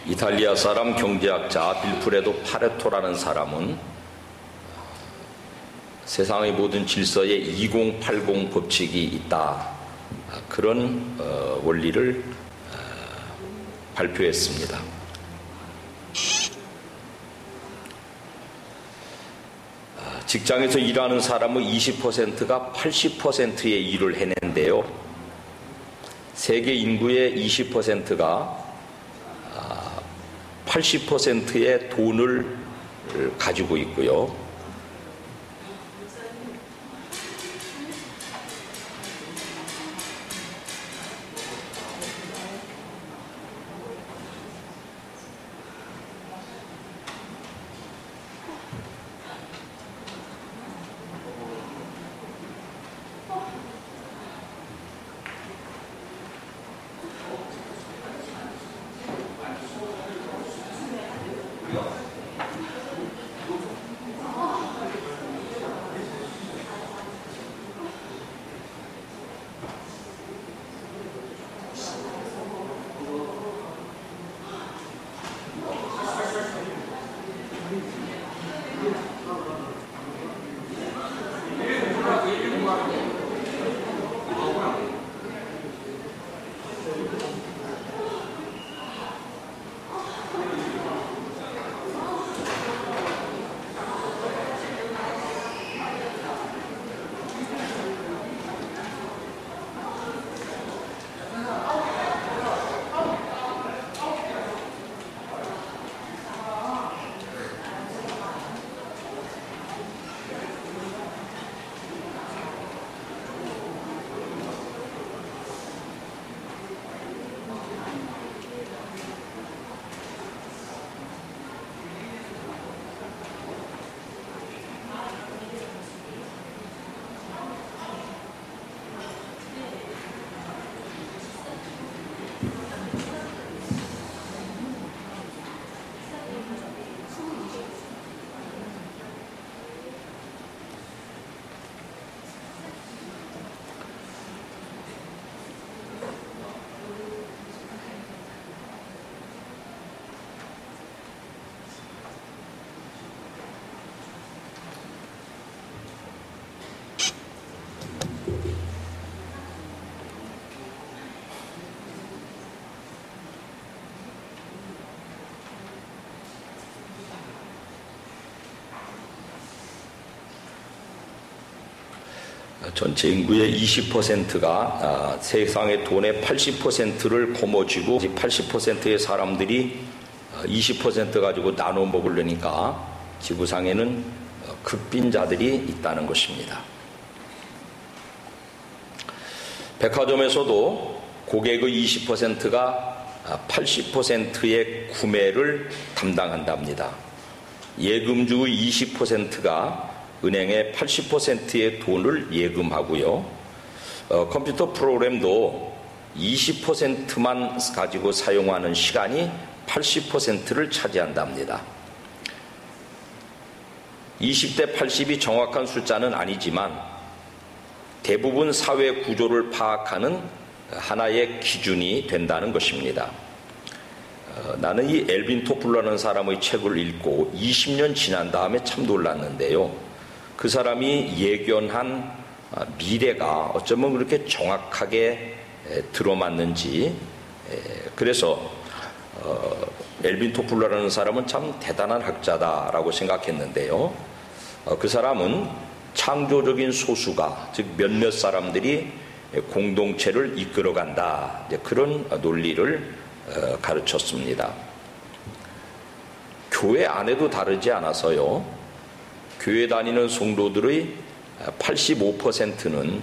이탈리아 사람 경제학자 빌프레도 파레토라는 사람은 세상의 모든 질서에 2080 법칙이 있다, 그런 원리를 발표했습니다. 직장에서 일하는 사람의 20%가 80%의 일을 해낸대요. 세계 인구의 20%가 80%의 돈을 가지고 있고요. 전체 인구의 20%가 세상의 돈의 80%를 거머쥐고 80%의 사람들이 20% 가지고 나눠 먹으려니까 지구상에는 극빈자들이 있다는 것입니다. 백화점에서도 고객의 20%가 80%의 구매를 담당한답니다. 예금주의 20%가 은행에 80%의 돈을 예금하고요. 컴퓨터 프로그램도 20%만 가지고 사용하는 시간이 80%를 차지한답니다. 20대 80이 정확한 숫자는 아니지만 대부분 사회 구조를 파악하는 하나의 기준이 된다는 것입니다. 나는 이 엘빈 토플러라는 사람의 책을 읽고 20년 지난 다음에 참 놀랐는데요. 그 사람이 예견한 미래가 어쩌면 그렇게 정확하게 들어맞는지, 그래서 엘빈 토플러라는 사람은 참 대단한 학자다라고 생각했는데요. 그 사람은 창조적인 소수가, 즉 몇몇 사람들이 공동체를 이끌어간다, 그런 논리를 가르쳤습니다. 교회 안에도 다르지 않아서요. 교회 다니는 성도들의 85%는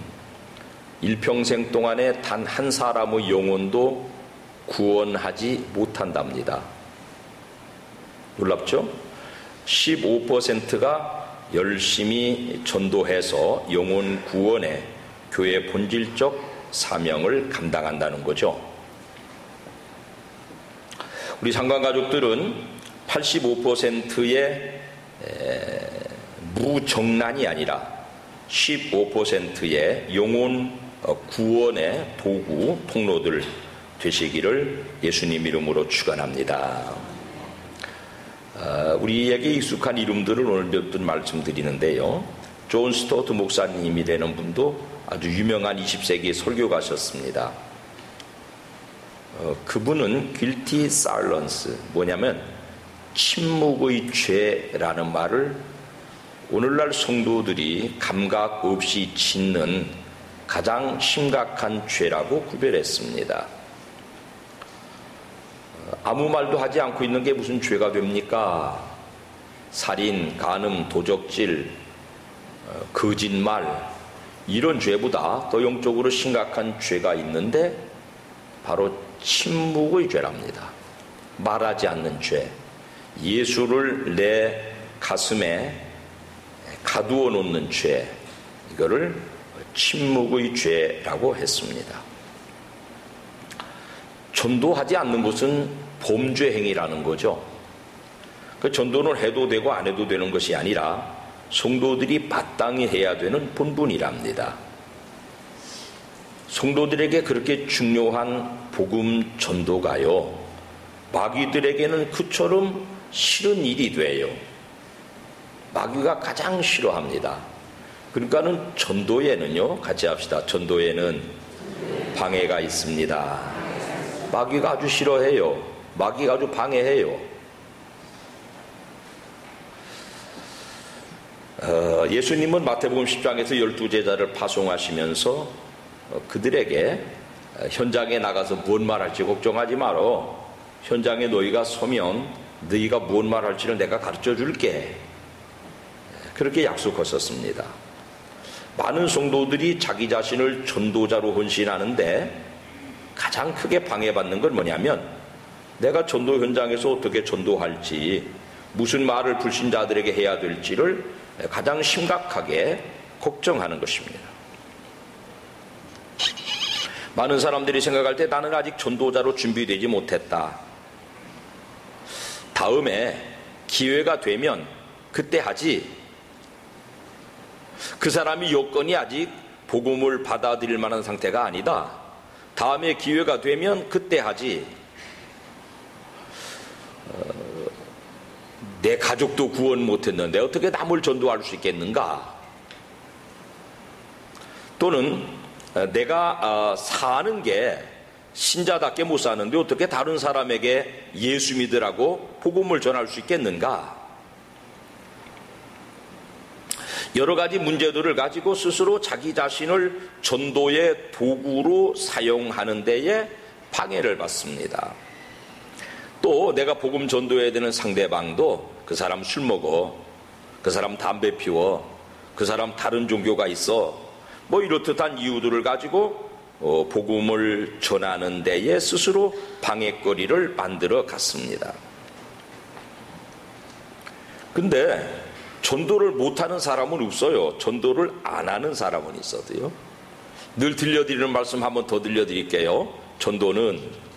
일평생 동안에 단 한 사람의 영혼도 구원하지 못한답니다. 놀랍죠? 15%가 열심히 전도해서 영혼 구원에 교회의 본질적 사명을 감당한다는 거죠. 우리 상관가족들은 85%의 무정란이 아니라 15%의 영혼 구원의 도구, 통로들 되시기를 예수님 이름으로 축원합니다. 우리에게 익숙한 이름들을 오늘 몇 분 말씀드리는데요. 존 스토트 목사님이라는 분도 아주 유명한 20세기 설교가셨습니다. 그분은 guilty silence, 뭐냐면 침묵의 죄라는 말을 오늘날 성도들이 감각 없이 짓는 가장 심각한 죄라고 구별했습니다. 아무 말도 하지 않고 있는 게 무슨 죄가 됩니까? 살인, 간음, 도적질, 거짓말, 이런 죄보다 더 영적으로 심각한 죄가 있는데 바로 침묵의 죄랍니다. 말하지 않는 죄. 예수를 내 가슴에 가두어 놓는 죄, 이거를 침묵의 죄라고 했습니다. 전도하지 않는 것은 범죄 행위라는 거죠. 그 전도는 해도 되고 안 해도 되는 것이 아니라 성도들이 마땅히 해야 되는 본분이랍니다. 성도들에게 그렇게 중요한 복음 전도가요, 마귀들에게는 그처럼 싫은 일이 돼요. 마귀가 가장 싫어합니다. 그러니까는 전도에는요, 같이 합시다. 전도에는 방해가 있습니다. 마귀가 아주 싫어해요. 마귀가 아주 방해해요. 예수님은 마태복음 10장에서 12제자를 파송하시면서 그들에게 현장에 나가서 뭔 말할지 걱정하지 마라. 현장에 너희가 서면 너희가 뭔 말할지를 내가 가르쳐 줄게. 그렇게 약속하셨습니다. 많은 성도들이 자기 자신을 전도자로 헌신하는데 가장 크게 방해받는 건 뭐냐면 내가 전도 현장에서 어떻게 전도할지, 무슨 말을 불신자들에게 해야 될지를 가장 심각하게 걱정하는 것입니다. 많은 사람들이 생각할 때 나는 아직 전도자로 준비되지 못했다. 다음에 기회가 되면 그때 하지. 그 사람이 여건이 아직 복음을 받아들일 만한 상태가 아니다. 다음에 기회가 되면 그때 하지. 내 가족도 구원 못했는데 어떻게 남을 전도할 수 있겠는가? 또는 내가 사는 게 신자답게 못 사는데 어떻게 다른 사람에게 예수 믿으라고 복음을 전할 수 있겠는가? 여러 가지 문제들을 가지고 스스로 자기 자신을 전도의 도구로 사용하는 데에 방해를 받습니다. 또 내가 복음 전도해야 되는 상대방도 그 사람 술 먹어, 그 사람 담배 피워, 그 사람 다른 종교가 있어, 뭐 이렇듯한 이유들을 가지고 복음을 전하는 데에 스스로 방해거리를 만들어 갔습니다. 근데 전도를 못하는 사람은 없어요. 전도를 안 하는 사람은 있어도요. 늘 들려드리는 말씀 한 번 더 들려드릴게요. 전도는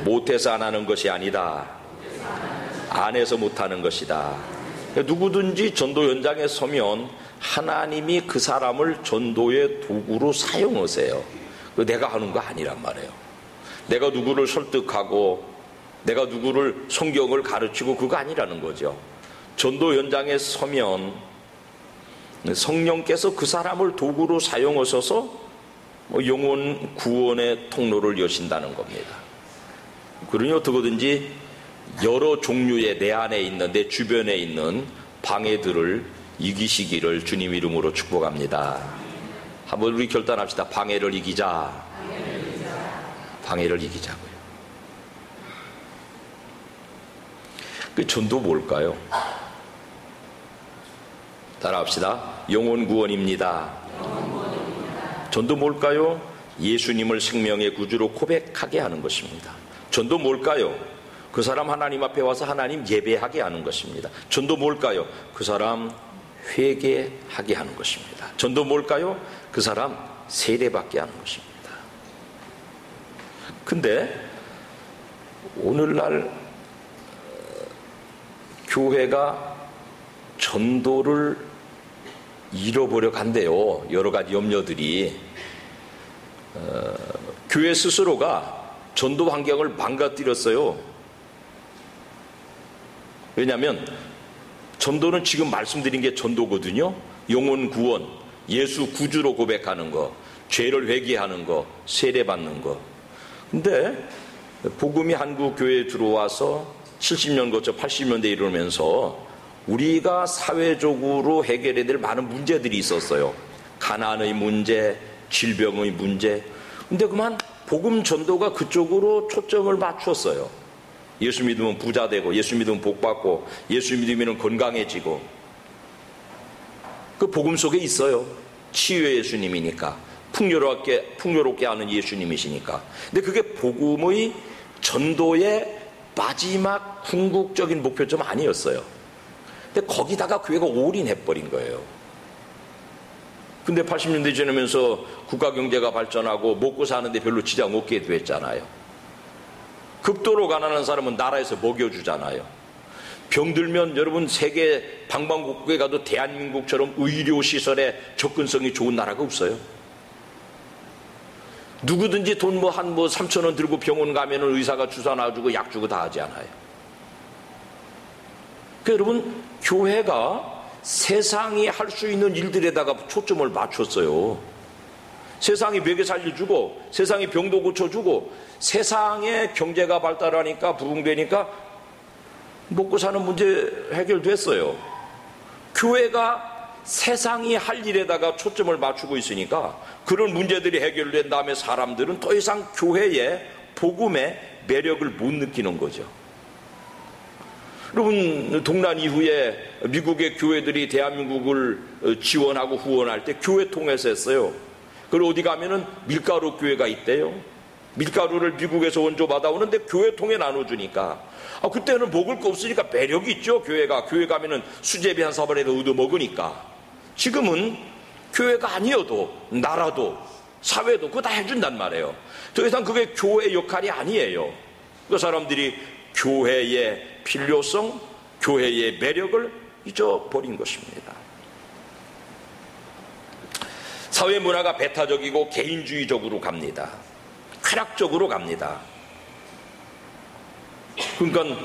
못해서 안 하는 것이 아니다. 안 해서 못하는 것이다. 누구든지 전도 현장에 서면 하나님이 그 사람을 전도의 도구로 사용하세요. 내가 하는 거 아니란 말이에요. 내가 누구를 설득하고 내가 누구를 성경을 가르치고 그거 아니라는 거죠. 전도 현장에 서면 성령께서 그 사람을 도구로 사용하셔서 영혼 구원의 통로를 여신다는 겁니다. 그러니 어떻게든지 여러 종류의 내 안에 있는, 내 주변에 있는 방해들을 이기시기를 주님 이름으로 축복합니다. 한번 우리 결단합시다. 방해를 이기자. 방해를 이기자고요. 그 전도 뭘까요? 따라합시다. 영혼 구원입니다. 전도 뭘까요? 예수님을 생명의 구주로 고백하게 하는 것입니다. 전도 뭘까요? 그 사람 하나님 앞에 와서 하나님 예배하게 하는 것입니다. 전도 뭘까요? 그 사람 회개하게 하는 것입니다. 전도 뭘까요? 그 사람 세례받게 하는 것입니다. 근데 오늘날 교회가 전도를 잃어버려 간대요. 여러 가지 염려들이. 교회 스스로가 전도 환경을 망가뜨렸어요. 왜냐하면 전도는 지금 말씀드린 게 전도거든요. 영혼 구원, 예수 구주로 고백하는 거, 죄를 회개하는 거, 세례받는 거. 근데 복음이 한국 교회에 들어와서 70년 거쳐 80년대 이르면서 우리가 사회적으로 해결해야 될 많은 문제들이 있었어요. 가난의 문제, 질병의 문제. 근데 그만 복음 전도가 그쪽으로 초점을 맞췄어요. 예수 믿으면 부자 되고, 예수 믿으면 복 받고, 예수 믿으면 건강해지고. 그 복음 속에 있어요. 치유의 예수님이니까, 풍요롭게 하는 예수님이시니까. 근데 그게 복음의 전도의 마지막 궁극적인 목표점 아니었어요. 근데 거기다가 교회가 올인해버린 거예요. 근데 80년대 지나면서 국가경제가 발전하고 먹고 사는데 별로 지장 없게 됐잖아요. 극도로 가난한 사람은 나라에서 먹여주잖아요. 병들면 여러분 세계 방방곡곡에 가도 대한민국처럼 의료시설에 접근성이 좋은 나라가 없어요. 누구든지 돈 3,000원 들고 병원 가면은 의사가 주사 놔주고 약 주고 다 하지 않아요. 그러니까 여러분, 교회가 세상이 할 수 있는 일들에다가 초점을 맞췄어요. 세상이 먹여 살려주고, 세상이 병도 고쳐주고, 세상의 경제가 발달하니까, 부흥되니까 먹고 사는 문제 해결됐어요. 교회가 세상이 할 일에다가 초점을 맞추고 있으니까 그런 문제들이 해결된 다음에 사람들은 더 이상 교회의 복음의 매력을 못 느끼는 거죠. 여러분, 동란 이후에 미국의 교회들이 대한민국을 지원하고 후원할 때 교회 통해서 했어요. 그리고 어디 가면은 밀가루 교회가 있대요. 밀가루를 미국에서 원조 받아오는데 교회 통해 나눠주니까, 그때는 먹을 거 없으니까 매력이 있죠. 교회가. 교회 가면은 수제비 한 사발에도 얻어 먹으니까. 지금은 교회가 아니어도 나라도 사회도 그거 다 해준단 말이에요. 더 이상 그게 교회의 역할이 아니에요. 그 사람들이 교회의 필요성, 교회의 매력을 잊어버린 것입니다. 사회 문화가 배타적이고 개인주의적으로 갑니다. 쾌락적으로 갑니다. 그러니까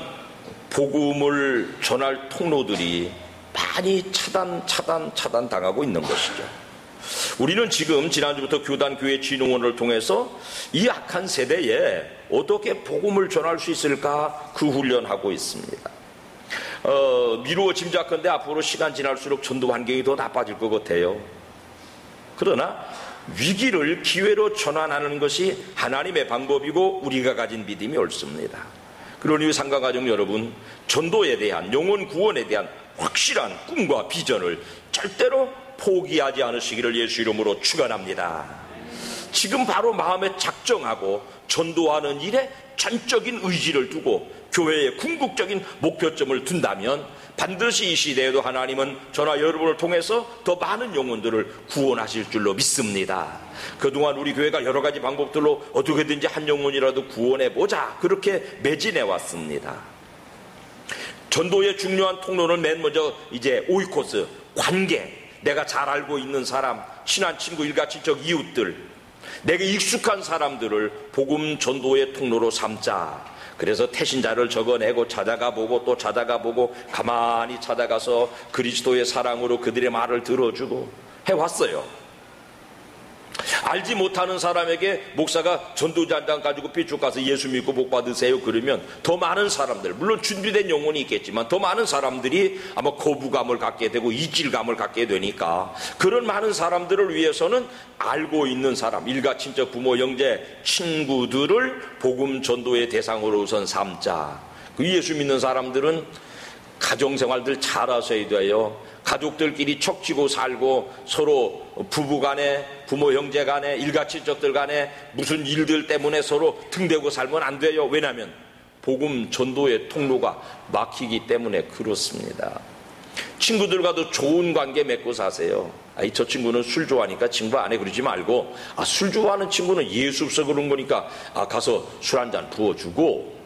복음을 전할 통로들이 많이 차단당하고 있는 것이죠. 우리는 지금 지난주부터 교단교회 진흥원을 통해서 이 악한 세대에 어떻게 복음을 전할 수 있을까 그 훈련하고 있습니다. 미루어 짐작컨대 앞으로 시간 지날수록 전도 환경이 더 나빠질 것 같아요. 그러나 위기를 기회로 전환하는 것이 하나님의 방법이고 우리가 가진 믿음이 옳습니다. 그러니 상가가정 여러분, 전도에 대한, 영혼 구원에 대한 확실한 꿈과 비전을 절대로 포기하지 않으시기를 예수 이름으로 축원합니다. 지금 바로 마음에 작정하고 전도하는 일에 전적인 의지를 두고 교회의 궁극적인 목표점을 둔다면 반드시 이 시대에도 하나님은 저나 여러분을 통해서 더 많은 영혼들을 구원하실 줄로 믿습니다. 그동안 우리 교회가 여러 가지 방법들로 어떻게든지 한 영혼이라도 구원해보자, 그렇게 매진해 왔습니다. 전도의 중요한 통로는 맨 먼저 이제 오이코스, 관계, 내가 잘 알고 있는 사람, 친한 친구, 일가친척, 이웃들, 내게 익숙한 사람들을 복음 전도의 통로로 삼자. 그래서 태신자를 적어내고 찾아가 보고 또 찾아가 보고 가만히 찾아가서 그리스도의 사랑으로 그들의 말을 들어주고 해왔어요. 알지 못하는 사람에게 목사가 전도지 한 장 가지고 삐쭉 가서 예수 믿고 복 받으세요 그러면 더 많은 사람들, 물론 준비된 영혼이 있겠지만 더 많은 사람들이 아마 거부감을 갖게 되고 이질감을 갖게 되니까, 그런 많은 사람들을 위해서는 알고 있는 사람, 일가친척, 부모, 형제, 친구들을 복음 전도의 대상으로 우선 삼자. 그 예수 믿는 사람들은 가정생활들 잘 하셔야 돼요. 가족들끼리 척지고 살고 서로 부부간에, 부모 형제간에, 일가친척들 간에 무슨 일들 때문에 서로 등대고 살면 안 돼요. 왜냐하면 복음 전도의 통로가 막히기 때문에 그렇습니다. 친구들과도 좋은 관계 맺고 사세요. 저 친구는 술 좋아하니까 친구 안 해 그러지 말고, 술 좋아하는 친구는 예수 없어 그런 거니까 가서 술 한 잔 부어주고,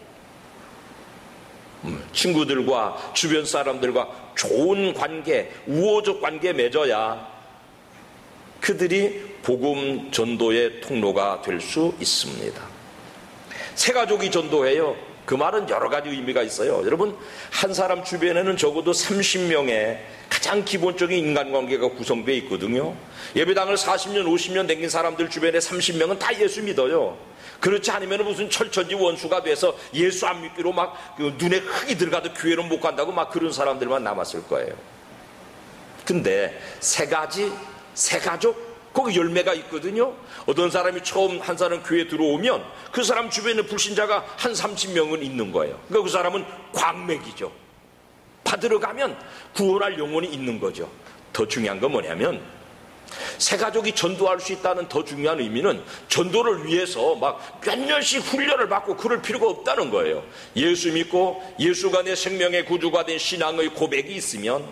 친구들과 주변 사람들과 좋은 관계, 우호적 관계 맺어야 그들이 복음 전도의 통로가 될 수 있습니다. 새가족이 전도해요. 그 말은 여러 가지 의미가 있어요. 여러분, 한 사람 주변에는 적어도 30명의 가장 기본적인 인간관계가 구성되어 있거든요. 예배당을 40년 50년 댕긴 사람들 주변에 30명은 다 예수 믿어요. 그렇지 않으면 무슨 철천지 원수가 돼서 예수 안 믿기로 막 눈에 흙이 들어가도 교회는 못 간다고 막 그런 사람들만 남았을 거예요. 근데 세 가족 거기 열매가 있거든요. 어떤 사람이 처음 한 사람 교회에 들어오면 그 사람 주변에 불신자가 한 30명은 있는 거예요. 그러니까 그 사람은 광맥이죠. 받으러 가면 구원할 영혼이 있는 거죠. 더 중요한 건 뭐냐면 새 가족이 전도할 수 있다는 더 중요한 의미는 전도를 위해서 막 몇 년씩 훈련을 받고 그럴 필요가 없다는 거예요. 예수 믿고 예수가 내 생명의 구주가 된 신앙의 고백이 있으면,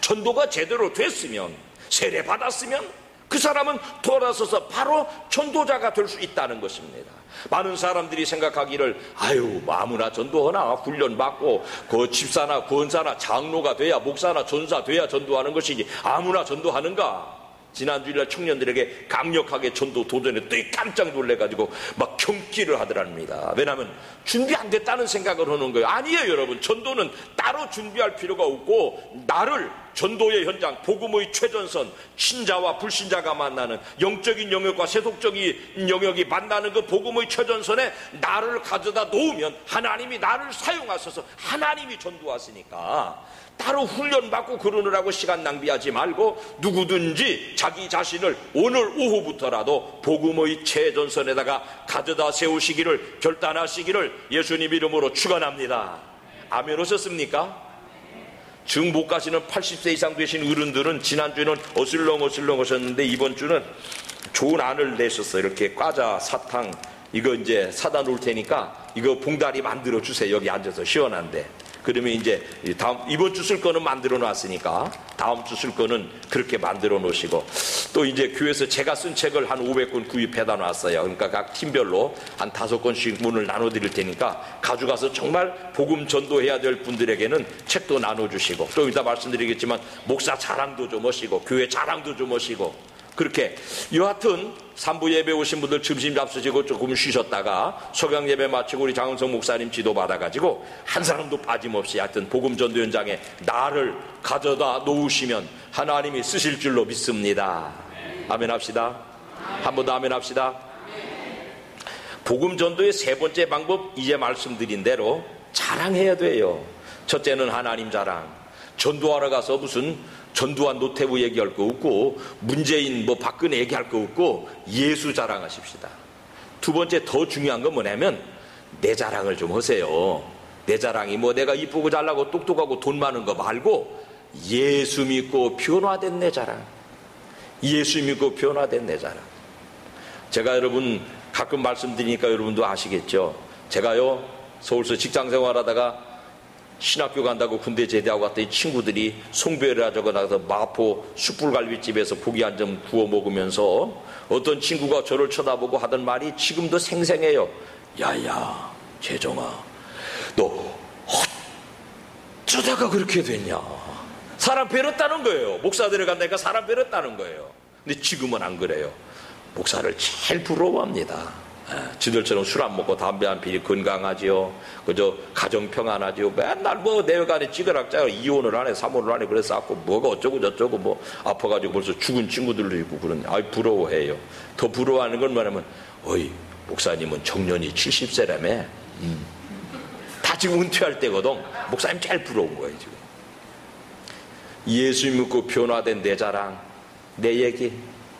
전도가 제대로 됐으면, 세례 받았으면 그 사람은 돌아서서 바로 전도자가 될 수 있다는 것입니다. 많은 사람들이 생각하기를 아유 뭐 아무나 전도하나, 훈련받고 그 집사나 권사나 장로가 돼야, 목사나 전사 돼야 전도하는 것이지 아무나 전도하는가. 지난 주일날 청년들에게 강력하게 전도 도전했더니 깜짝 놀래가지고 막 경기를 하더랍니다. 왜냐하면 준비 안 됐다는 생각을 하는 거예요. 아니에요 여러분. 전도는 따로 준비할 필요가 없고, 나를 전도의 현장, 복음의 최전선, 신자와 불신자가 만나는 영적인 영역과 세속적인 영역이 만나는 그 복음의 최전선에 나를 가져다 놓으면 하나님이 나를 사용하셔서 하나님이 전도하시니까 따로 훈련받고 그러느라고 시간 낭비하지 말고 누구든지 자기 자신을 오늘 오후부터라도 복음의 최전선에다가 가져다 세우시기를 결단하시기를 예수님 이름으로 축원합니다. 아멘 하셨습니까? 증 못 가시는 80세 이상 되신 어른들은 지난주에는 어슬렁 하셨는데 이번 주는 좋은 안을 내셨어요. 이렇게 과자, 사탕 이거 이제 사다 놓을 테니까 이거 봉다리 만들어 주세요. 여기 앉아서 시원한데. 그러면 이제 이번 주 쓸 거는 만들어 놨으니까 다음 주 쓸 거는 그렇게 만들어 놓으시고, 또 이제 교회에서 제가 쓴 책을 한 500권 구입해다 놨어요. 그러니까 각 팀별로 한 5권씩 문을 나눠 드릴 테니까 가져가서 정말 복음 전도해야 될 분들에게는 책도 나눠 주시고, 또 이따 말씀드리겠지만 목사 자랑도 좀 하시고 교회 자랑도 좀 하시고, 그렇게 여하튼 3부 예배 오신 분들 점심 잡수시고 조금 쉬셨다가 석양 예배 마치고 우리 장은성 목사님 지도 받아가지고 한 사람도 빠짐없이 하여튼 복음 전도 현장에 나를 가져다 놓으시면 하나님이 쓰실 줄로 믿습니다. 아멘 합시다. 한 번 더 아멘 합시다. 복음 전도의 세 번째 방법, 이제 말씀드린 대로 자랑해야 돼요. 첫째는 하나님 자랑. 전도하러 가서 무슨 전두환 노태우 얘기할 거 없고 문재인 뭐 박근혜 얘기할 거 없고 예수 자랑하십시다. 두 번째 더 중요한 건 뭐냐면 내 자랑을 좀 하세요. 내 자랑이 뭐 내가 이쁘고 잘나고 똑똑하고 돈 많은 거 말고 예수 믿고 변화된 내 자랑. 예수 믿고 변화된 내 자랑. 제가 여러분 가끔 말씀드리니까 여러분도 아시겠죠. 제가요 서울서 직장생활하다가 신학교 간다고 군대 제대하고 갔더니 친구들이 송별을 하자고 나가서 마포 숯불갈비집에서 고기 한 점 구워 먹으면서 어떤 친구가 저를 쳐다보고 하던 말이 지금도 생생해요. 야야 재정아 너 어쩌다가 그렇게 됐냐. 사람 배렸다는 거예요. 목사들을 간다니까 사람 배렸다는 거예요. 근데 지금은 안 그래요. 목사를 제일 부러워합니다. 지들처럼 술 안 먹고 담배 안 피니 건강하지요. 그저 가정 평안하지요. 맨날 뭐 내외간에 찌그락짜고 이혼을 안 해, 3혼을 안 해. 그래서 아고 뭐가 어쩌고 저쩌고 뭐 아파가지고 벌써 죽은 친구들도 있고 그런. 아이 부러워해요. 더 부러워하는 건 뭐냐면 어이 목사님은 정년이 70세라며. 다 지금 은퇴할 때거든. 목사님 제일 부러운 거예요 지금. 예수 믿고 변화된 내 자랑, 내 얘기.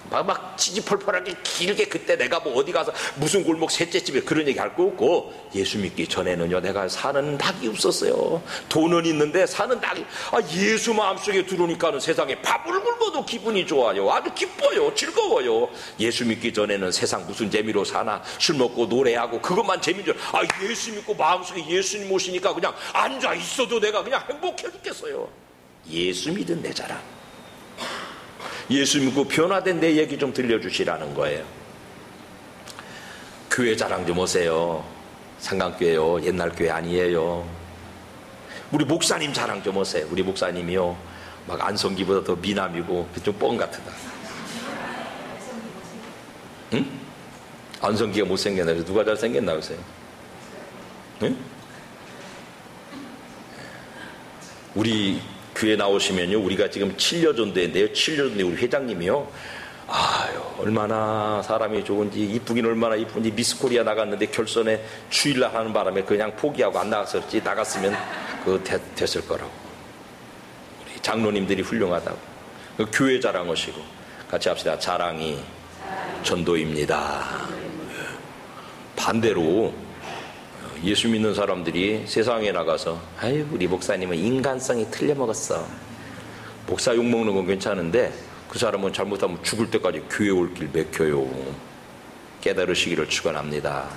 막 치지펄펄하게 길게 그때 내가 뭐 어디 가서 무슨 골목 셋째집에 그런 얘기 할 거 없고, 예수 믿기 전에는요 내가 사는 낙이 없었어요. 돈은 있는데 사는 낙이, 예수 마음속에 들어오니까는 세상에 밥을 굶어도 기분이 좋아요. 아주 기뻐요. 즐거워요. 예수 믿기 전에는 세상 무슨 재미로 사나, 술 먹고 노래하고 그것만 재미인 줄. 예수 믿고 마음속에 예수님 오시니까 그냥 앉아 있어도 내가 그냥 행복해 죽겠어요. 예수 믿은 내 자랑. 예수 믿고 변화된 내 얘기 좀 들려주시라는 거예요. 교회 자랑 좀 하세요. 상강교회요. 옛날 교회 아니에요. 우리 목사님 자랑 좀 하세요. 우리 목사님이요 막 안성기보다 더 미남이고 좀 뻥 같다. 안성기가 못생겼나 그래서 누가 잘생겼나 그러세요? 네? 우리 교회 나오시면요, 우리가 지금 7년 전도인데요, 7년 전도에 우리 회장님이요, 아유 얼마나 사람이 좋은지, 이쁘긴 얼마나 이쁜지. 미스코리아 나갔는데 결선에 주일날 하는 바람에 그냥 포기하고 안 나갔었지, 나갔으면 됐을 거라고. 우리 장로님들이 훌륭하다고. 그 교회 자랑하시고. 같이 합시다. 자랑이 전도입니다. 반대로 예수 믿는 사람들이 세상에 나가서 아유 우리 목사님은 인간성이 틀려먹었어, 목사 욕먹는 건 괜찮은데 그 사람은 잘못하면 죽을 때까지 교회 올 길 막혀요. 깨달으시기를 축원합니다.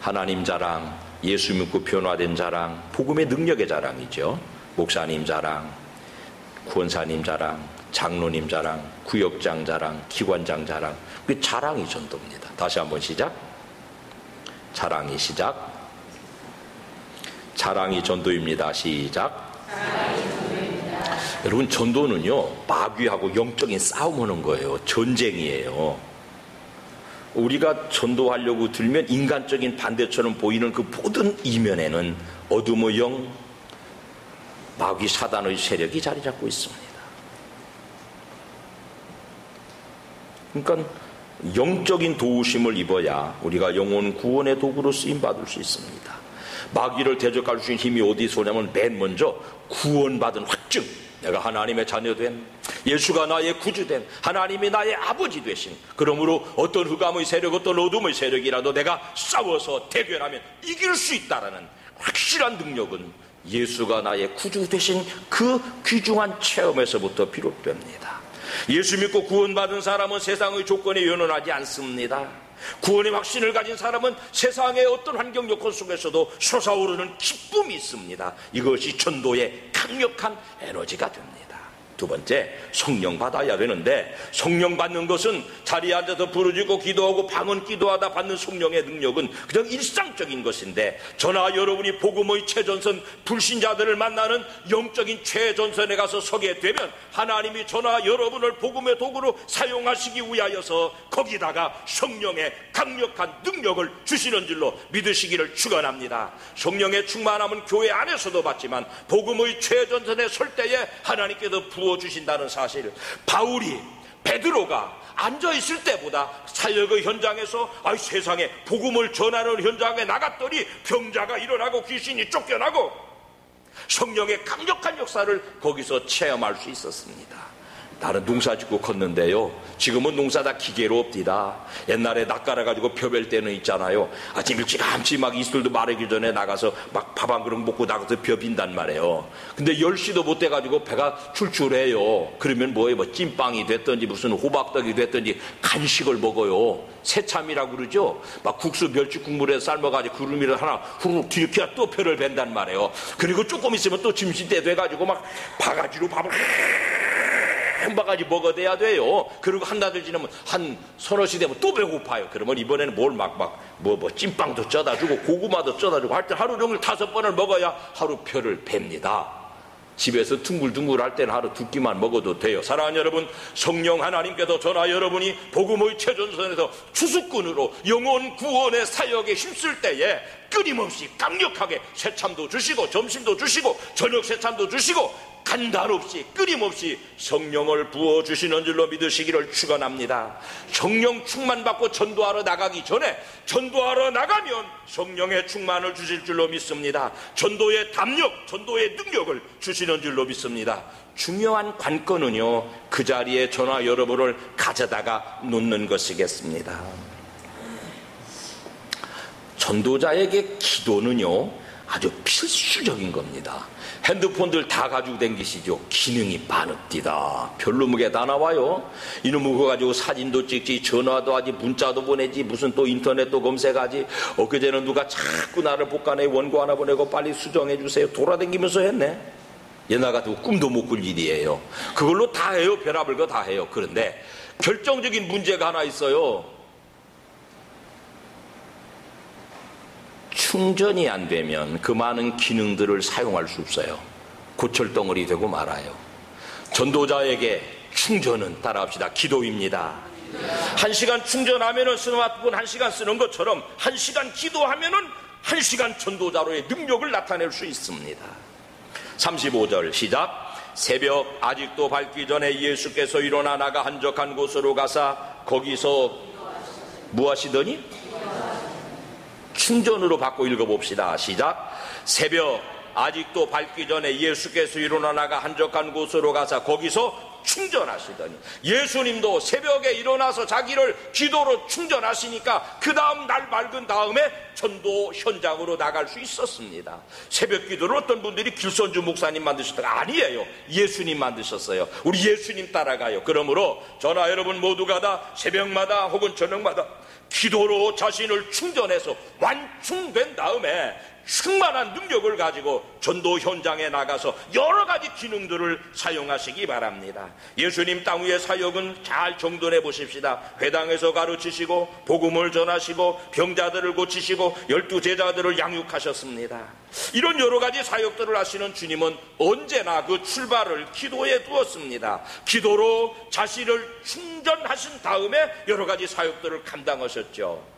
하나님 자랑, 예수 믿고 변화된 자랑, 복음의 능력의 자랑이죠. 목사님 자랑, 구원사님 자랑, 장로님 자랑, 구역장 자랑, 기관장 자랑. 그 자랑이 전도입니다. 다시 한번 시작. 자랑이 시작. 자랑이 전도입니다. 시작. 여러분, 전도는요 마귀하고 영적인 싸움하는 거예요. 전쟁이에요. 우리가 전도하려고 들면 인간적인 반대처럼 보이는 그 모든 이면에는 어둠의 영, 마귀 사단의 세력이 자리 잡고 있습니다. 그러니까 영적인 도우심을 입어야 우리가 영혼 구원의 도구로 쓰임받을 수 있습니다. 마귀를 대적할 수 있는 힘이 어디서 오냐면 맨 먼저 구원받은 확증, 내가 하나님의 자녀된, 예수가 나의 구주된, 하나님이 나의 아버지 되신, 그러므로 어떤 흑암의 세력, 어떤 어둠의 세력이라도 내가 싸워서 대결하면 이길 수 있다라는 확실한 능력은 예수가 나의 구주 되신 그 귀중한 체험에서부터 비롯됩니다. 예수 믿고 구원받은 사람은 세상의 조건에 연연하지 않습니다. 구원의 확신을 가진 사람은 세상의 어떤 환경 요건 속에서도 솟아오르는 기쁨이 있습니다. 이것이 전도의 강력한 에너지가 됩니다. 두 번째, 성령 받아야 되는데, 성령 받는 것은 자리에 앉아서 부르짖고 기도하고 방언 기도하다 받는 성령의 능력은 그냥 일상적인 것인데, 저나 여러분이 복음의 최전선 불신자들을 만나는 영적인 최전선에 가서 서게 되면 하나님이 저나 여러분을 복음의 도구로 사용하시기 위하여서 거기다가 성령의 강력한 능력을 주시는 줄로 믿으시기를 축원합니다. 성령의 충만함은 교회 안에서도 받지만 복음의 최전선에 설 때에 하나님께서 부어주신다는 사실, 바울이, 베드로가 앉아있을 때보다 사역의 현장에서 세상에 복음을 전하는 현장에 나갔더니 병자가 일어나고 귀신이 쫓겨나고 성령의 강력한 역사를 거기서 체험할 수 있었습니다. 나는 농사 짓고 컸는데요, 지금은 농사 다 기계로 엎디다. 옛날에 낚아가지고 벼벨 때는 있잖아요, 아침 일찌감치 막 이슬도 마르기 전에 나가서 막 밥 한 그릇 먹고 나가서 벼 빈단 말이에요. 근데 10시도 못 돼가지고 배가 출출해요. 그러면 뭐 찐빵이 됐든지 무슨 호박떡이 됐든지 간식을 먹어요. 새참이라고 그러죠. 막 국수 멸치 국물에 삶아가지고 구름이를 하나 후루룩 들켜야 또 벼를 벤단 말이에요. 그리고 조금 있으면 또 점심때 돼가지고 막 바가지로 밥을 한 바가지 먹어대야 돼요. 그리고 한나절 지나면 한 서너 시 되면 또 배고파요. 그러면 이번에는 뭘 찐빵도 쪄다 주고 고구마도 쪄다 주고 할 때 하루 종일 5번을 먹어야 하루 표를 뱁니다. 집에서 둥글둥글 할 때는 하루 2끼만 먹어도 돼요. 사랑하는 여러분, 성령 하나님께서 저나 여러분이 복음의 최전선에서 추수꾼으로 영혼 구원의 사역에 힘쓸 때에 끊임없이 강력하게 새참도 주시고 점심도 주시고 저녁 새참도 주시고 간단없이 끊임없이 성령을 부어주시는 줄로 믿으시기를 축원합니다. 성령 충만받고 전도하러 나가기 전에 전도하러 나가면 성령의 충만을 주실 줄로 믿습니다. 전도의 담력, 전도의 능력을 주시는 줄로 믿습니다. 중요한 관건은요, 그 자리에 저나 여러분을 가져다가 놓는 것이겠습니다. 전도자에게 기도는요 아주 필수적인 겁니다. 핸드폰들 다 가지고 다니시죠. 기능이 많읍디다. 별로무게 다 나와요. 이놈의 그거 가지고 사진도 찍지, 전화도 하지, 문자도 보내지, 무슨 또 인터넷도 검색하지. 엊그제는 누가 자꾸 나를 복간에 원고 하나 보내고 빨리 수정해 주세요. 돌아다니면서 했네. 옛날 같으면 꿈도 못 꿀 일이에요. 그걸로 다 해요. 별의별 거 다 해요. 그런데 결정적인 문제가 하나 있어요. 충전이 안 되면 그 많은 기능들을 사용할 수 없어요. 고철덩어리 되고 말아요. 전도자에게 충전은, 따라합시다, 기도입니다. 1시간 충전하면은 스마트폰 1시간 쓰는 것처럼 1시간 기도하면은 1시간 전도자로의 능력을 나타낼 수 있습니다. 35절 시작. 새벽 아직도 밝기 전에 예수께서 일어나 나가 한적한 곳으로 가사 거기서 무엇하시더니? 충전으로 바꿔 읽어봅시다. 시작. 새벽 아직도 밝기 전에 예수께서 일어나 나가 한적한 곳으로 가사 거기서 충전하시더니, 예수님도 새벽에 일어나서 자기를 기도로 충전하시니까 그 다음 날 밝은 다음에 전도 현장으로 나갈 수 있었습니다. 새벽 기도를 어떤 분들이 길선주 목사님 만드셨다가 아니에요. 예수님 만드셨어요. 우리 예수님 따라가요. 그러므로 저나 여러분 모두가 다 새벽마다 혹은 저녁마다 기도로 자신을 충전해서 완충된 다음에 충만한 능력을 가지고 전도 현장에 나가서 여러 가지 기능들을 사용하시기 바랍니다. 예수님 땅 위의 사역은 잘 정돈해 보십시다. 회당에서 가르치시고 복음을 전하시고 병자들을 고치시고 12제자들을 양육하셨습니다. 이런 여러 가지 사역들을 하시는 주님은 언제나 그 출발을 기도에 두었습니다. 기도로 자신을 충전하신 다음에 여러 가지 사역들을 감당하셨죠.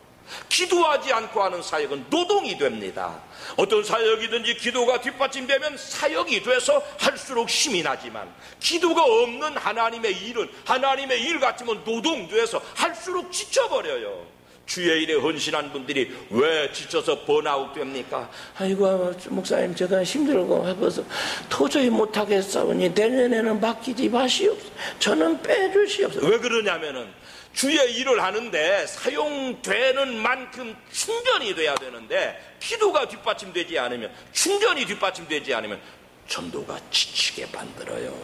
기도하지 않고 하는 사역은 노동이 됩니다. 어떤 사역이든지 기도가 뒷받침되면 사역이 돼서 할수록 힘이 나지만, 기도가 없는 하나님의 일은 하나님의 일 같으면 노동돼서 할수록 지쳐버려요. 주의 일에 헌신한 분들이 왜 지쳐서 번아웃 됩니까? 아이고 목사님, 제가 힘들고 해서 도저히 못하겠사오니 내년에는 맡기지 마시옵소서. 저는 빼주시옵소서. 왜 그러냐면은 주의 일을 하는데 사용되는 만큼 충전이 돼야 되는데, 기도가 뒷받침되지 않으면, 충전이 뒷받침되지 않으면 전도가 지치게 만들어요.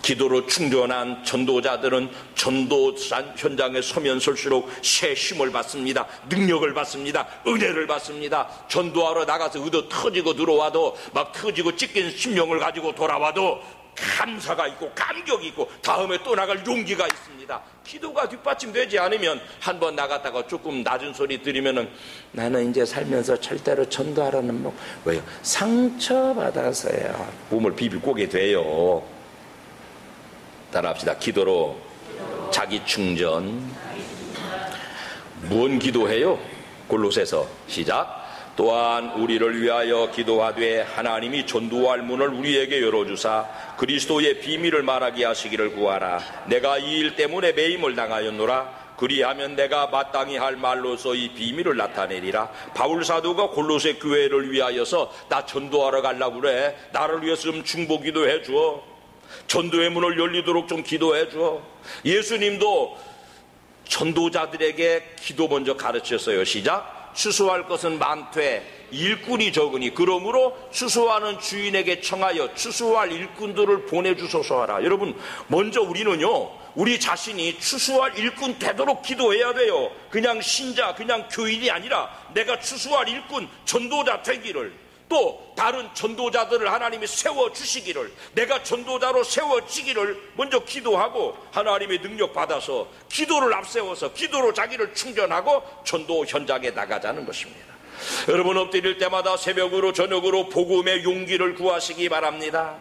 기도로 충전한 전도자들은 전도 현장에 서면 설수록 새 힘을 받습니다. 능력을 받습니다. 은혜를 받습니다. 전도하러 나가서 의도 터지고 들어와도, 막 터지고 찢긴 심령을 가지고 돌아와도 감사가 있고 감격이 있고 다음에 또 나갈 용기가 있습니다. 기도가 뒷받침되지 않으면 한번 나갔다가 조금 낮은 소리 들으면은 나는 이제 살면서 절대로 전도하라는 뭐, 왜요? 상처받아서요. 몸을 비비고게 돼요. 따라합시다. 기도로 자기 충전. 무언 기도해요? 골로새서 시작. 또한 우리를 위하여 기도하되 하나님이 전도할 문을 우리에게 열어주사 그리스도의 비밀을 말하게 하시기를 구하라. 내가 이 일 때문에 매임을 당하였노라. 그리하면 내가 마땅히 할 말로서 이 비밀을 나타내리라. 바울 사도가 골로새 교회를 위하여서 나 전도하러 가려고 그래. 나를 위해서 좀 중보기도 해줘. 전도의 문을 열리도록 좀 기도해 줘. 예수님도 전도자들에게 기도 먼저 가르쳤어요. 시작. 추수할 것은 많되 일꾼이 적으니 그러므로 추수하는 주인에게 청하여 추수할 일꾼들을 보내주소서 하라. 여러분, 먼저 우리는요, 우리 자신이 추수할 일꾼 되도록 기도해야 돼요. 그냥 신자, 그냥 교인이 아니라 내가 추수할 일꾼, 전도자 되기를, 또 다른 전도자들을 하나님이 세워주시기를, 내가 전도자로 세워지기를 먼저 기도하고 하나님의 능력 받아서 기도를 앞세워서 기도로 자기를 충전하고 전도 현장에 나가자는 것입니다. 여러분, 엎드릴 때마다 새벽으로 저녁으로 복음의 용기를 구하시기 바랍니다.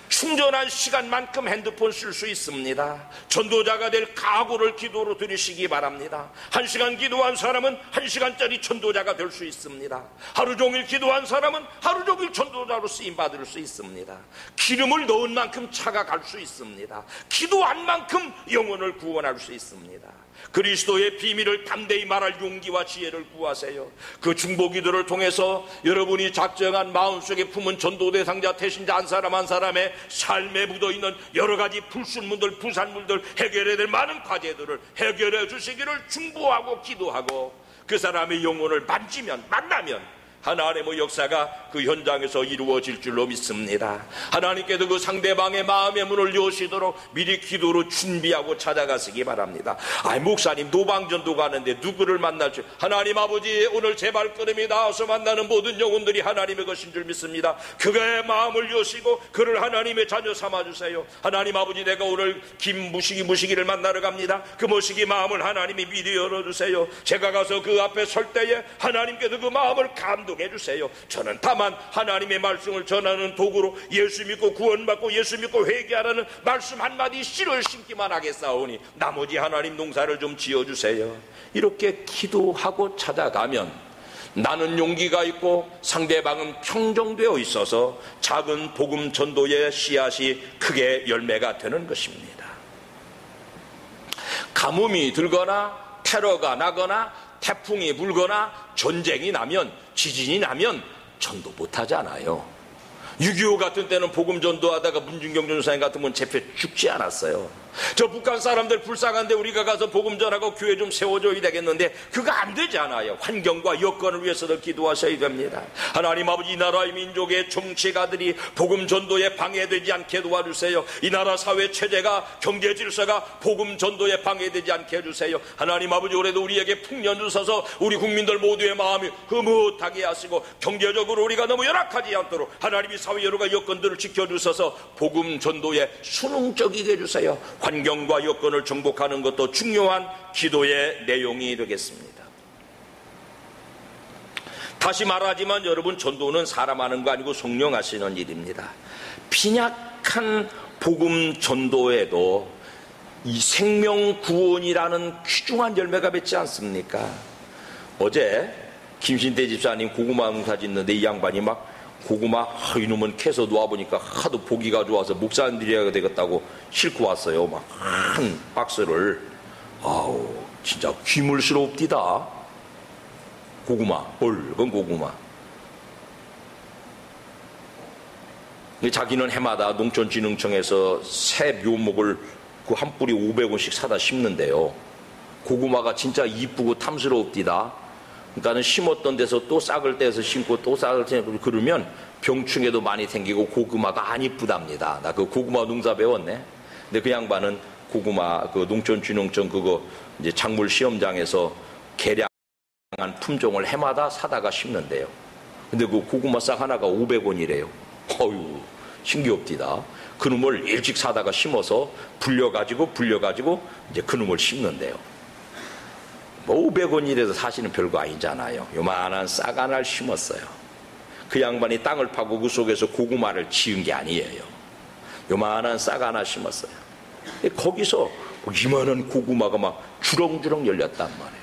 충전한 시간만큼 핸드폰 쓸 수 있습니다. 전도자가 될 각오를 기도로 드리시기 바랍니다. 1시간 기도한 사람은 1시간짜리 전도자가 될 수 있습니다. 하루 종일 기도한 사람은 하루 종일 전도자로 쓰임받을 수 있습니다. 기름을 넣은 만큼 차가 갈 수 있습니다. 기도한 만큼 영혼을 구원할 수 있습니다. 그리스도의 비밀을 담대히 말할 용기와 지혜를 구하세요. 그 중보기도를 통해서 여러분이 작정한 마음속에 품은 전도 대상자 태신자 한 사람 한 사람의 삶에 묻어있는 여러 가지 불순물들, 부산물들, 해결해야 될 많은 과제들을 해결해 주시기를 중보하고 기도하고, 그 사람의 영혼을 만나면 하나님의 역사가 그 현장에서 이루어질 줄로 믿습니다. 하나님께서 그 상대방의 마음의 문을 여시도록 미리 기도로 준비하고 찾아가시기 바랍니다. 목사님 노방전도 가는데 누구를 만날지, 하나님 아버지, 오늘 제 발걸음이 닿아서 만나는 모든 영혼들이 하나님의 것인 줄 믿습니다. 그의 마음을 여시고 그를 하나님의 자녀 삼아주세요. 하나님 아버지, 내가 오늘 김무식이를 만나러 갑니다. 그 무식이 마음을 하나님이 미리 열어주세요. 제가 가서 그 앞에 설 때에 하나님께서 그 마음을 감동 감동해 주세요. 저는 다만 하나님의 말씀을 전하는 도구로 예수 믿고 구원받고 예수 믿고 회개하라는 말씀 한마디 씨를 심기만 하겠사오니 나머지 하나님 농사를 좀 지어주세요. 이렇게 기도하고 찾아가면 나는 용기가 있고 상대방은 평정되어 있어서 작은 복음 전도의 씨앗이 크게 열매가 되는 것입니다. 가뭄이 들거나 테러가 나거나 태풍이 불거나 전쟁이 나면 지진이 나면 전도 못하잖아요. 6.25 같은 때는 복음 전도하다가 문준경 전사님 같은 분 잡혀 죽지 않았어요. 저 북한 사람들 불쌍한데 우리가 가서 복음 전하고 교회 좀 세워줘야 되겠는데 그거 안 되잖아요. 환경과 여건을 위해서도 기도하셔야 됩니다. 하나님 아버지, 이 나라의 민족의 정치가들이 복음 전도에 방해되지 않게 도와주세요. 이 나라 사회 체제가 경제 질서가 복음 전도에 방해되지 않게 해주세요. 하나님 아버지, 올해도 우리에게 풍년 주셔서 우리 국민들 모두의 마음이 흐뭇하게 하시고 경제적으로 우리가 너무 열악하지 않도록 하나님이 사회 여러 가지 여건들을 지켜주셔서 복음 전도에 순응적이게 해주세요. 환경과 여건을 정복하는 것도 중요한 기도의 내용이 되겠습니다. 다시 말하지만 여러분, 전도는 사람 하는 거 아니고 성령 하시는 일입니다. 빈약한 복음 전도에도 이 생명 구원이라는 귀중한 열매가 맺지 않습니까? 어제 김신태 집사님 고구마 농사 짓는데 이 양반이 막 고구마 이놈은 캐서 놓아보니까 하도 보기가 좋아서 목사님 드려야 되겠다고 싣고 왔어요. 막 한 박스를. 아우, 진짜 귀물스럽디다. 고구마, 붉은 고구마. 자기는 해마다 농촌진흥청에서 새 묘목을 그 한 뿌리 500원씩 사다 심는데요. 고구마가 진짜 이쁘고 탐스럽디다. 그러니까는 심었던 데서 또 싹을 떼서 심고 또 싹을 떼서 그러면 병충해도 많이 생기고 고구마가 안 이쁘답니다. 나 그 고구마 농사 배웠네. 근데 그 양반은 고구마 그 농촌진흥청 그거 이제 작물 시험장에서 개량한 품종을 해마다 사다가 심는데요. 근데 그 고구마 싹 하나가 500원이래요. 어휴, 신기없디다. 그놈을 일찍 사다가 심어서 불려가지고 이제 그놈을 심는데요. 뭐 500원이라도 사실은 별거 아니잖아요. 요만한 싹 하나를 심었어요. 그 양반이 땅을 파고 그 속에서 고구마를 지은 게 아니에요. 요만한 싹 하나 심었어요. 거기서 이만한 고구마가 막 주렁주렁 열렸단 말이에요.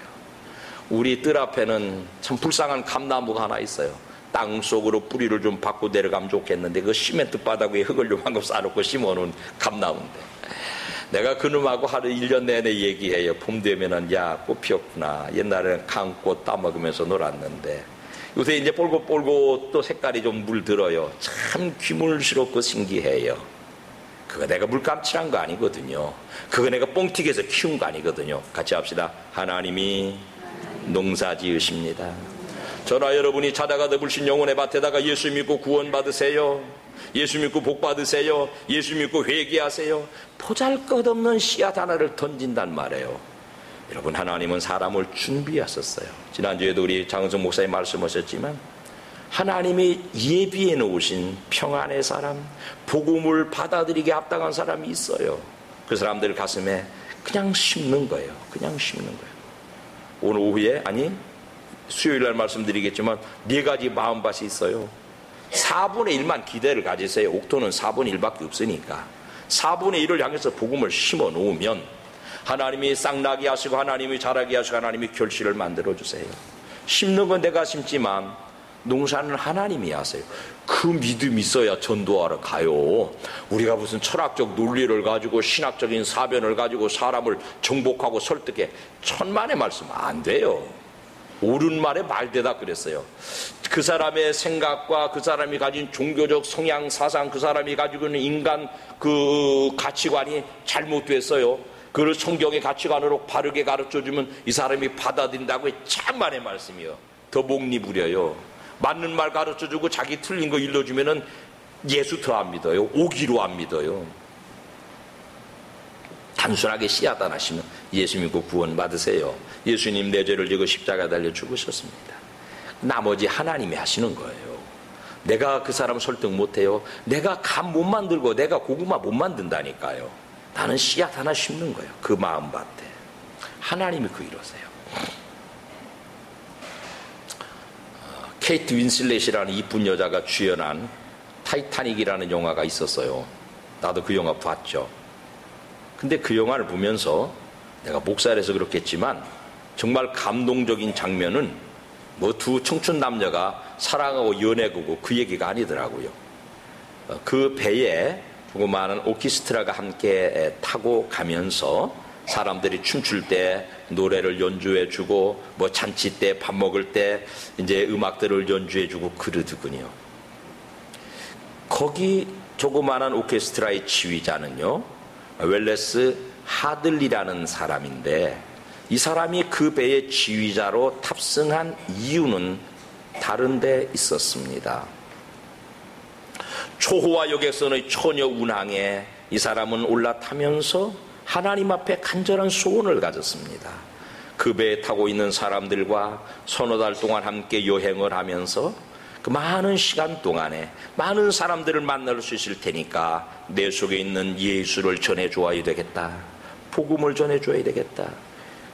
우리 뜰 앞에는 참 불쌍한 감나무가 하나 있어요. 땅 속으로 뿌리를 좀 받고 내려가면 좋겠는데 그 시멘트 바닥 위에 흙을 요만큼 쌓아놓고 심어놓은 감나무인데 내가 그놈하고 하루 1년 내내 얘기해요. 봄 되면은 야, 꽃 피었구나. 옛날에는 강꽃 따먹으면서 놀았는데 요새 이제 뻘겋 또 색깔이 좀 물들어요. 참 귀물스럽고 신기해요. 그거 내가 물감칠한 거 아니거든요. 그거 내가 뻥튀기해서 키운 거 아니거든요. 같이 합시다. 하나님이 농사 지으십니다. 저나 여러분이 자다가 더불신 영혼의 밭에다가 예수 믿고 구원 받으세요. 예수 믿고 복 받으세요. 예수 믿고 회개하세요. 보잘것없는 씨앗 하나를 던진단 말이에요. 여러분, 하나님은 사람을 준비하셨어요. 지난주에도 우리 장은성 목사님 말씀하셨지만 하나님이 예비해 놓으신 평안의 사람, 복음을 받아들이게 합당한 사람이 있어요. 그 사람들 가슴에 그냥 심는 거예요. 그냥 심는 거예요. 오늘 오후에 수요일날 말씀드리겠지만 4가지 마음밭이 있어요. 4분의 1만 기대를 가지세요. 옥토는 4분의 1밖에 없으니까 4분의 1을 향해서 복음을 심어 놓으면 하나님이 싹나게 하시고 하나님이 자라게 하시고 하나님이 결실을 만들어 주세요. 심는 건 내가 심지만 농사는 하나님이 하세요. 그 믿음이 있어야 전도하러 가요. 우리가 무슨 철학적 논리를 가지고 신학적인 사변을 가지고 사람을 정복하고 설득해 천만의 말씀 안 돼요. 옳은 말에 말되다 그랬어요. 그 사람의 생각과 그 사람이 가진 종교적 성향, 사상, 그 사람이 가지고 있는 인간 그 가치관이 잘못됐어요. 그걸 성경의 가치관으로 바르게 가르쳐주면 이 사람이 받아들인다고 참만의 말씀이요. 더 목리 부려요. 맞는 말 가르쳐주고 자기 틀린 거 일러주면은 예수 더 안 믿어요. 오기로 안 믿어요. 단순하게 씨앗 하나 심으면 예수 믿고 구원 받으세요. 예수님 내 죄를 지고 십자가 달려 죽으셨습니다. 나머지 하나님이 하시는 거예요. 내가 그 사람 설득 못해요. 내가 감 못 만들고 내가 고구마 못 만든다니까요. 나는 씨앗 하나 심는 거예요. 그 마음밭에. 하나님이 그 이러세요. 케이트 윈슬렛이라는 이쁜 여자가 주연한 타이타닉이라는 영화가 있었어요. 나도 그 영화 봤죠. 근데 그 영화를 보면서 내가 목사라서 그렇겠지만 정말 감동적인 장면은 뭐 두 청춘 남녀가 사랑하고 연애하고 그 얘기가 아니더라고요. 그 배에 조그마한 오케스트라가 함께 타고 가면서 사람들이 춤출 때 노래를 연주해주고 뭐 잔치 때 밥 먹을 때 이제 음악들을 연주해주고 그러더군요. 거기 조그마한 오케스트라의 지휘자는요, 웰레스 하들리라는 사람인데, 이 사람이 그 배의 지휘자로 탑승한 이유는 다른 데 있었습니다. 초호화 역에서의 처녀 운항에 이 사람은 올라타면서 하나님 앞에 간절한 소원을 가졌습니다. 그 배에 타고 있는 사람들과 서너 달 동안 함께 여행을 하면서 그 많은 시간 동안에 많은 사람들을 만날 수 있을 테니까 내 속에 있는 예수를 전해줘야 되겠다. 복음을 전해줘야 되겠다.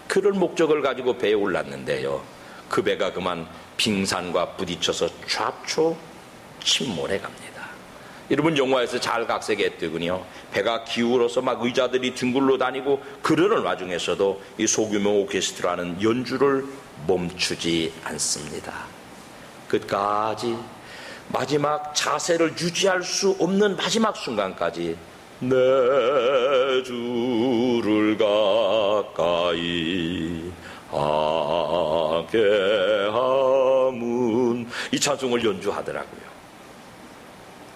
그런 목적을 가지고 배에 올랐는데요, 그 배가 그만 빙산과 부딪혀서 좌초 침몰해 갑니다. 여러분, 영화에서 잘 각색했더군요. 배가 기울어서 막 의자들이 뒹굴러 다니고 그러는 와중에서도 이 소규모 오케스트라는 연주를 멈추지 않습니다. 끝까지 마지막 자세를 유지할 수 없는 마지막 순간까지 내 주를 가까이 하게 함은 이 찬송을 연주하더라고요.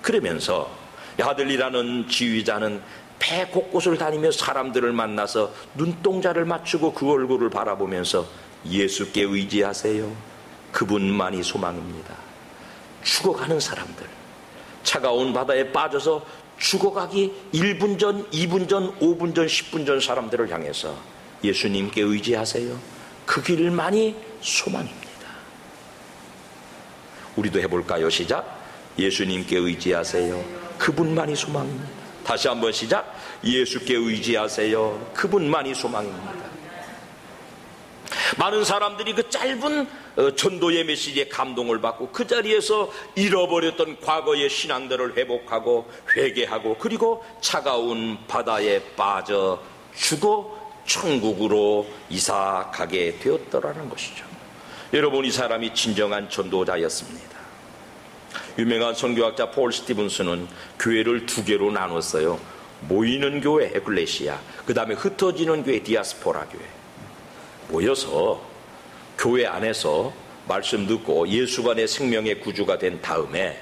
그러면서 하들리라는 지휘자는 배 곳곳을 다니며 사람들을 만나서 눈동자를 맞추고 그 얼굴을 바라보면서 예수께 의지하세요. 그분만이 소망입니다. 죽어가는 사람들, 차가운 바다에 빠져서 죽어가기 1분 전, 2분 전, 5분 전, 10분 전 사람들을 향해서 예수님께 의지하세요. 그 길만이 소망입니다. 우리도 해볼까요? 시작. 예수님께 의지하세요. 그분만이 소망입니다. 다시 한번 시작. 예수께 의지하세요. 그분만이 소망입니다. 많은 사람들이 그 짧은 전도의 메시지에 감동을 받고 그 자리에서 잃어버렸던 과거의 신앙들을 회복하고 회개하고 그리고 차가운 바다에 빠져 죽어 천국으로 이사가게 되었더라는 것이죠. 여러분, 이 사람이 진정한 전도자였습니다. 유명한 선교학자 폴 스티븐스는 교회를 두 개로 나눴어요. 모이는 교회 에클레시아, 그 다음에 흩어지는 교회 디아스포라 교회. 모여서 교회 안에서 말씀 듣고 예수가 내 생명의 구주가 된 다음에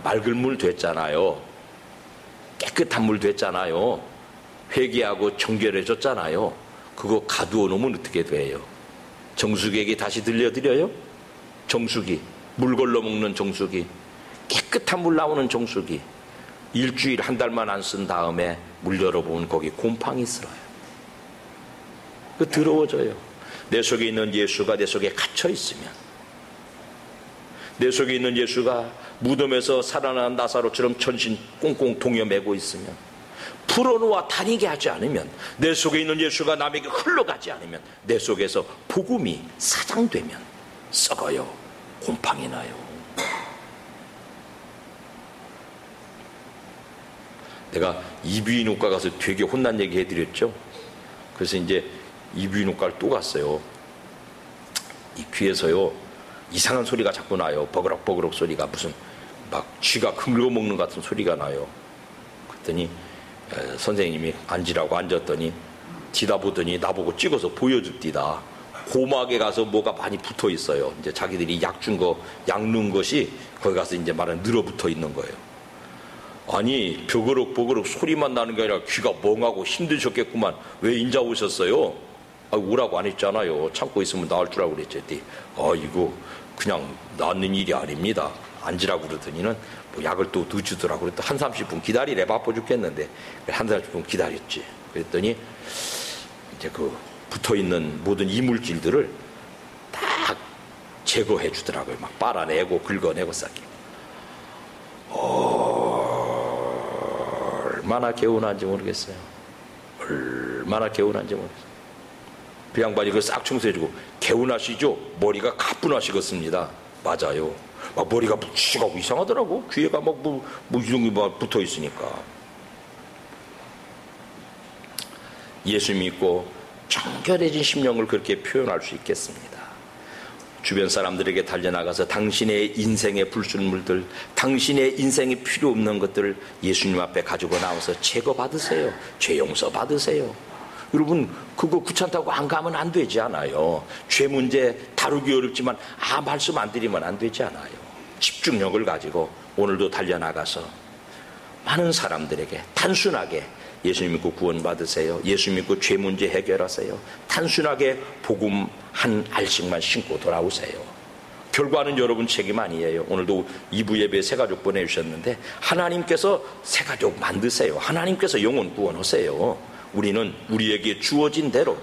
맑은 물 됐잖아요. 깨끗한 물 됐잖아요. 회개하고 정결해졌잖아요. 그거 가두어 놓으면 어떻게 돼요? 정수기에게 다시 들려드려요? 정수기, 물 걸러 먹는 정수기, 깨끗한 물 나오는 정수기, 일주일 한 달만 안 쓴 다음에 물 열어보면 거기 곰팡이 쓸어요. 그 더러워져요. 내 속에 있는 예수가 내 속에 갇혀 있으면, 내 속에 있는 예수가 무덤에서 살아난 나사로처럼 전신 꽁꽁 동여매고 있으면, 풀어놓아 다니게 하지 않으면, 내 속에 있는 예수가 남에게 흘러가지 않으면, 내 속에서 복음이 사장되면 썩어요. 곰팡이 나요. 내가 이비인후과 가서 되게 혼난 얘기 해드렸죠. 그래서 이제 이비인후과를 또 갔어요. 이 귀에서요 이상한 소리가 자꾸 나요. 버그럭버그럭 소리가, 무슨 막 쥐가 긁어먹는 것 같은 소리가 나요. 그랬더니 선생님이 앉으라고 앉았더니 뒤다 보더니 나보고 찍어서 보여줍디다. 고막에 가서 뭐가 많이 붙어 있어요. 이제 자기들이 약 준 거, 약 넣은 것이 거기 가서 이제 말은 늘어붙어 있는 거예요. 아니, 버그럭버그럭 소리만 나는 게 아니라 귀가 멍하고 힘드셨겠구만. 왜 인자 오셨어요? 아, 오라고 안 했잖아요. 참고 있으면 나을 줄 알고 그랬지. 아, 이거 그냥 낫는 일이 아닙니다. 앉으라고 그러더니는 뭐 약을 또 넣어주더라고. 그랬더니 한 30분 기다리래. 바빠 죽겠는데 한 30분 기다렸지. 그랬더니 이제 그 붙어있는 모든 이물질들을 다 제거해 주더라고요. 막 빨아내고 긁어내고 싹게. 얼마나 개운한지 모르겠어요. 얼마나 개운한지 모르겠어요. 그 양반이 그걸 싹 청소해주고, 개운하시죠? 머리가 가뿐하시겠습니다. 맞아요. 막 머리가 묵직하고 이상하더라고. 귀에가 막 이런 게 막 붙어 있으니까. 예수 믿고 청결해진 심령을 그렇게 표현할 수 있겠습니다. 주변 사람들에게 달려나가서 당신의 인생의 불순물들, 당신의 인생에 필요 없는 것들을 예수님 앞에 가지고 나와서 제거받으세요. 죄 용서 받으세요. 여러분, 그거 귀찮다고 안 가면 안 되지 않아요. 죄 문제 다루기 어렵지만 말씀 안 드리면 안 되지 않아요. 집중력을 가지고 오늘도 달려나가서 많은 사람들에게 단순하게 예수님 믿고 구원 받으세요. 예수 믿고 죄 문제 해결하세요. 단순하게 복음 한 알씩만 신고 돌아오세요. 결과는 여러분 책임 아니에요. 오늘도 2부 예배 새가족 보내주셨는데 하나님께서 새가족 만드세요. 하나님께서 영혼 구원하세요. 우리는 우리에게 주어진 대로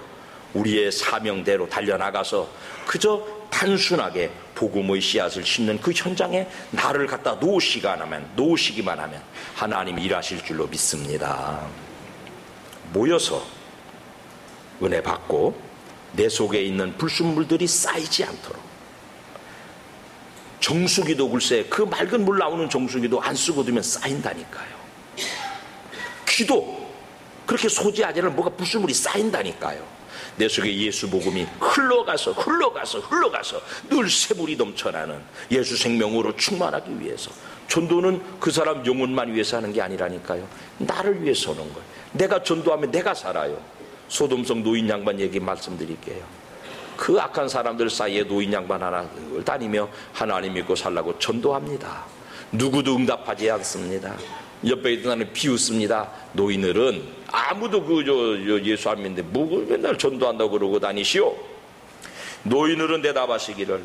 우리의 사명대로 달려나가서 그저 단순하게 복음의 씨앗을 심는 그 현장에 나를 갖다 놓으시기만 하면 하나님이 일하실 줄로 믿습니다. 모여서 은혜 받고 내 속에 있는 불순물들이 쌓이지 않도록, 정수기도 글쎄 그 맑은 물 나오는 정수기도 안 쓰고 두면 쌓인다니까요. 귀도 그렇게 소지하지 않으면 뭐가 불순물이 쌓인다니까요. 내 속에 예수 복음이 흘러가서 늘 새물이 넘쳐나는 예수 생명으로 충만하기 위해서. 전도는 그 사람 영혼만 위해서 하는 게 아니라니까요. 나를 위해서 하는 거예요. 내가 전도하면 내가 살아요. 소돔성 노인 양반 얘기 말씀드릴게요. 그 악한 사람들 사이에 노인 양반 하나 다니며 하나님 믿고 살라고 전도합니다. 누구도 응답하지 않습니다. 옆에 있던 사람은 비웃습니다. 노인들은 아무도 예수 안 믿는데 뭐 맨날 전도한다고 그러고 다니시오. 노인들은 대답하시기를,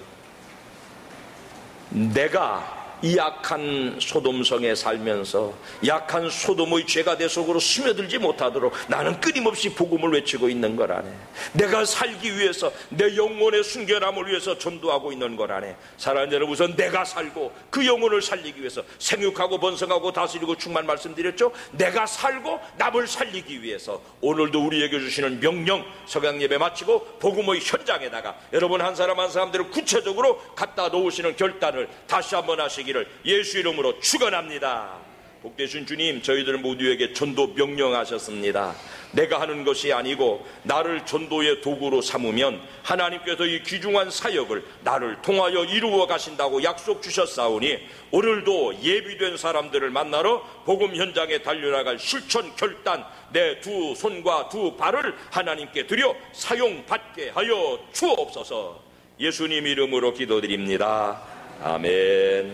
내가 이 약한 소돔성에 살면서 약한 소돔의 죄가 내 속으로 스며들지 못하도록 나는 끊임없이 복음을 외치고 있는 거라네. 내가 살기 위해서, 내 영혼의 순결함을 위해서 전도하고 있는 거라네. 사랑하는 여러분, 우선 내가 살고 그 영혼을 살리기 위해서 생육하고 번성하고 다스리고 충만 말씀드렸죠. 내가 살고 남을 살리기 위해서 오늘도 우리에게 주시는 명령, 석양 예배 마치고 복음의 현장에다가 여러분 한 사람 한 사람들을 구체적으로 갖다 놓으시는 결단을 다시 한번 하시기를 예수 이름으로 축원합니다. 복되신 주님, 저희들 모두에게 전도 명령하셨습니다. 내가 하는 것이 아니고 나를 전도의 도구로 삼으면 하나님께서 이 귀중한 사역을 나를 통하여 이루어 가신다고 약속 주셨사오니 오늘도 예비된 사람들을 만나러 복음 현장에 달려나갈 실천 결단, 내 두 손과 두 발을 하나님께 드려 사용받게 하여 주옵소서. 예수님 이름으로 기도드립니다. 아멘.